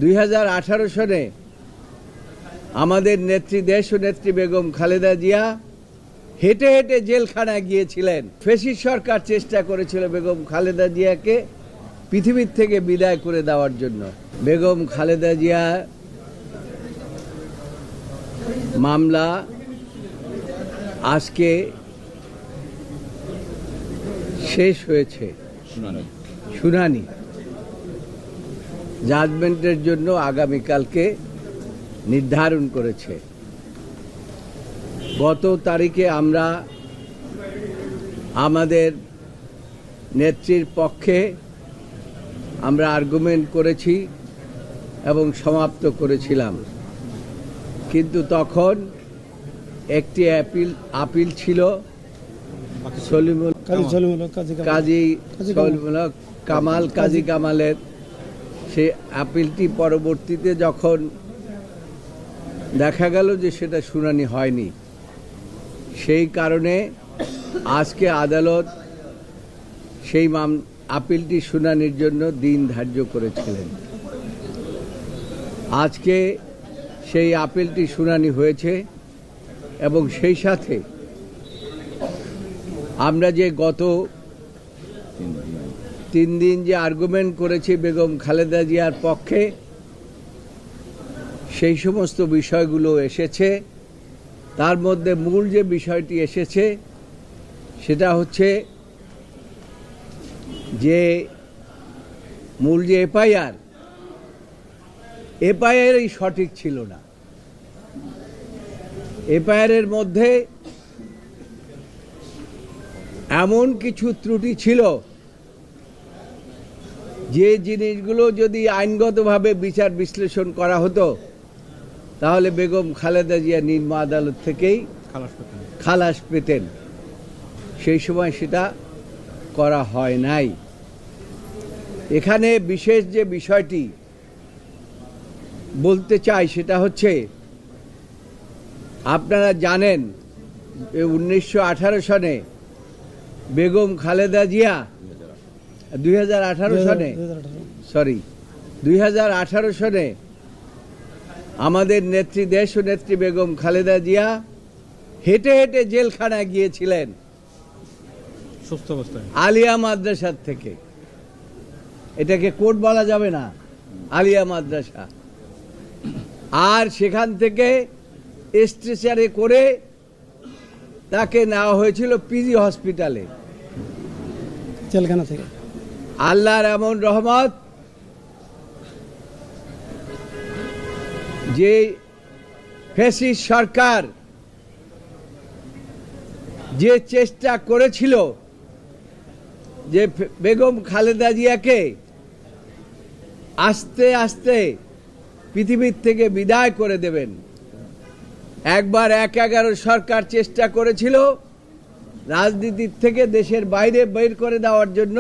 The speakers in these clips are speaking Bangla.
2018 সনে আমাদের নেত্রী দেশ ও নেত্রী বেগম খালেদা জিয়া হেঁটে হেঁটে জেলখানায় গিয়েছিলেন। ফ্যাসিস্ট সরকার চেষ্টা করেছিল বেগম খালেদা জিয়াকে পৃথিবীর থেকে বিদায় করে দেওয়ার জন্য। বেগম খালেদা জিয়া মামলা আজকে শেষ হয়েছে, শুনানি জাজমেন্টের জন্য আগামীকালকে নির্ধারণ করেছে। গত তারিখে আমরা আমাদের নেত্রীর পক্ষে আমরা আর্গুমেন্ট করেছি এবং সমাপ্ত করেছিলাম, কিন্তু তখন একটি আপিল ছিল কাজী কামালের। সেই আপিলটি পরবর্তীতে যখন দেখা গেল যে সেটা শুনানি হয়নি, সেই কারণে আজকে আদালত সেই আপিলটি শুনানির জন্য দিন ধার্য করেছিলেন। আজকে সেই আপিলটি শুনানি হয়েছে এবং সেই সাথে আমরা যে গত 3 দিন যে আর্গুমেন্ট করেছি বেগম খালেদা জিয়ার পক্ষে, সেই সমস্ত বিষয়গুলো এসেছে। তার মধ্যে মূল যে বিষয়টি এসেছে সেটা হচ্ছে যে মূল যে এফআইআরই সঠিক ছিল না। এফআইআরের মধ্যে এমন কিছু ত্রুটি ছিল যে জিনিসগুলো যদি আইনগতভাবে বিচার বিশ্লেষণ করা হতো তাহলে বেগম খালেদা জিয়া নিম্ন আদালত থেকেই খালাস পেতেন। সেই সময় সেটা করা হয় নাই। এখানে বিশেষ যে বিষয়টি বলতে চাই সেটা হচ্ছে, আপনারা জানেন 1918 সনে বেগম খালেদা জিয়া 2018 সনে আমাদের নেত্রী দেশ ও নেত্রী বেগম খালেদা জিয়া হেঁটে হেঁটে জেলখানায় গিয়েছিলেন সুস্থ অবস্থায় আলিয়া মাদ্রাসার থেকে। এটাকে কোর্ট বলা যাবে না, আলিয়া মাদ্রাসা। আর সেখান থেকে স্ট্রেচারে করে তাকে নেওয়া হয়েছিল পিজি হসপিটালে জেলখানা থেকে। আল্লাহর এমন রহমত যে ফ্যাসিস্ট সরকার যে চেষ্টা করেছিল যে বেগম খালেদা জিয়াকে আস্তে আস্তে পৃথিবীর থেকে বিদায় করে দেবেন। একবার 1/11 সরকার চেষ্টা করেছিল রাজনীতির থেকে দেশের বাইরে বের করে দেওয়ার জন্য,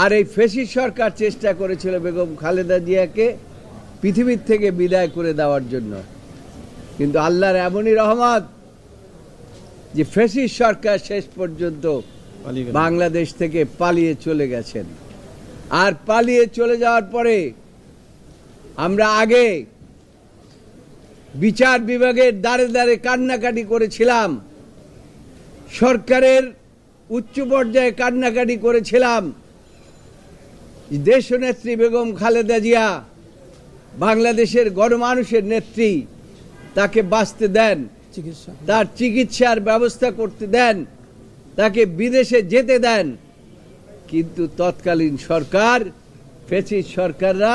আর এই ফ্যাসিস্ট সরকার চেষ্টা করেছিল বেগম খালেদা জিয়াকে পৃথিবীর থেকে বিদায় করে দেওয়ার জন্য। কিন্তু আল্লাহর এমনই রহমত যে ফ্যাসিস্ট সরকার শেষ পর্যন্ত বাংলাদেশ থেকে পালিয়ে চলে গেছেন। আর পালিয়ে চলে যাওয়ার পরে আমরা আগে বিচার বিভাগের দ্বারে দ্বারে কান্নাকাটি করেছিলাম, সরকারের উচ্চ পর্যায়ে কান্নাকাটি করেছিলাম। দেশনেত্রী বেগম খালেদা জিয়া বাংলাদেশের গণমানুষের নেত্রী, তাকে বাঁচতে দেন, তার চিকিৎসার ব্যবস্থা করতে দেন, তাকে বিদেশে যেতে দেন। কিন্তু তৎকালীন সরকার, ফ্যাসিস্ট সরকাররা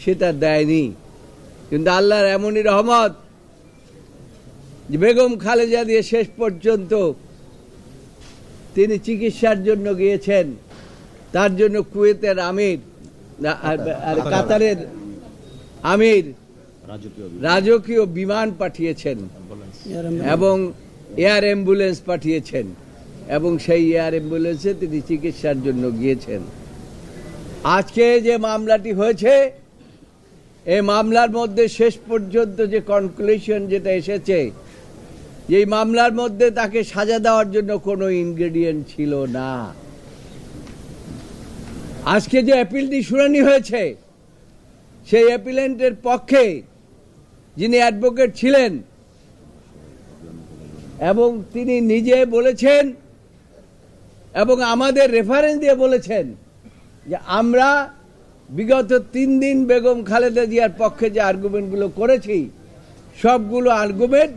সেটা দেয়নি। কিন্তু আল্লাহর এমনই রহমত যে বেগম খালেদা জিয়া শেষ পর্যন্ত তিনি চিকিৎসার জন্য গিয়েছেন। তার জন্য কুয়েতের আমির আর কাতারের আমির রাজকীয় বিমান পাঠিয়েছেন এবং এয়ার অ্যাম্বুলেন্স পাঠিয়েছেন, এবং সেই এয়ার অ্যাম্বুলেন্সে তিনি চিকিৎসার জন্য গিয়েছেন। আজকে যে মামলাটি হয়েছে, এই মামলার মধ্যে শেষ পর্যন্ত যে কনক্লুশন যেটা এসেছে, এই মামলার মধ্যে তাকে সাজা দেওয়ার জন্য কোনো ইনগ্রেডিয়েন্ট ছিল না। আজকে যে অ্যাপিলটি শুনানি হয়েছে, সেই অ্যাপিলেন্টের পক্ষে যিনি অ্যাডভোকেট ছিলেন এবং তিনি নিজে বলেছেন এবং আমাদের রেফারেন্স দিয়ে বলেছেন যে আমরা বিগত 3 দিন বেগম খালেদা জিয়ার পক্ষে যে আর্গুমেন্টগুলো করেছি সবগুলো আর্গুমেন্ট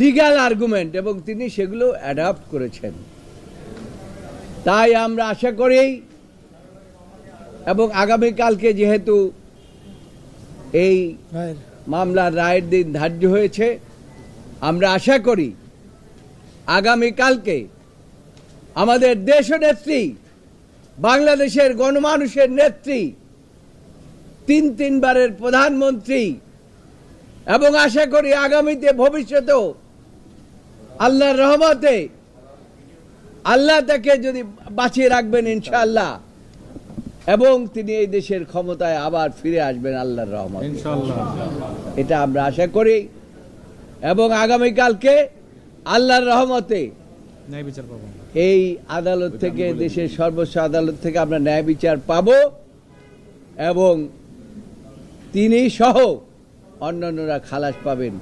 লিগ্যাল আর্গুমেন্ট এবং তিনি সেগুলো অ্যাডপ্ট করেছেন। তাই আমরা আশা করি এবং আগামীকালকে যেহেতু এই মামলার রায়ের দিন ধার্য হয়েছে, আমরা আশা করি আগামীকালকে আমাদের দেশনেত্রী, বাংলাদেশের গণমানুষের নেত্রী, 3 বারের প্রধানমন্ত্রী এবং আশা করি আগামীতে ভবিষ্যতেও আল্লাহর রহমতে আল্লাহ তাকে যদি বাঁচিয়ে রাখবেন ইনশাআল্লাহ, এবং তিনি এই দেশের ক্ষমতায় আবার ফিরে আসবেন আল্লাহর রহমতে ইনশাআল্লাহ, এটা আমরা আশা করি। এবং আগামীকালকে আল্লাহর রহমতে ন্যায় বিচার পাবো, এই আদালত থেকে, দেশের সর্বোচ্চ আদালত থেকে আমরা ন্যায় বিচার পাব এবং তিনি সহ অন্যান্যরা খালাস পাবেন।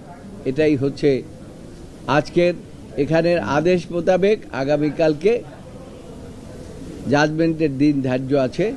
এটাই হচ্ছে আজকের এখানের আদেশ মোতাবেক আগামীকালকে জাজমেন্টের দিন ধার্য আছে।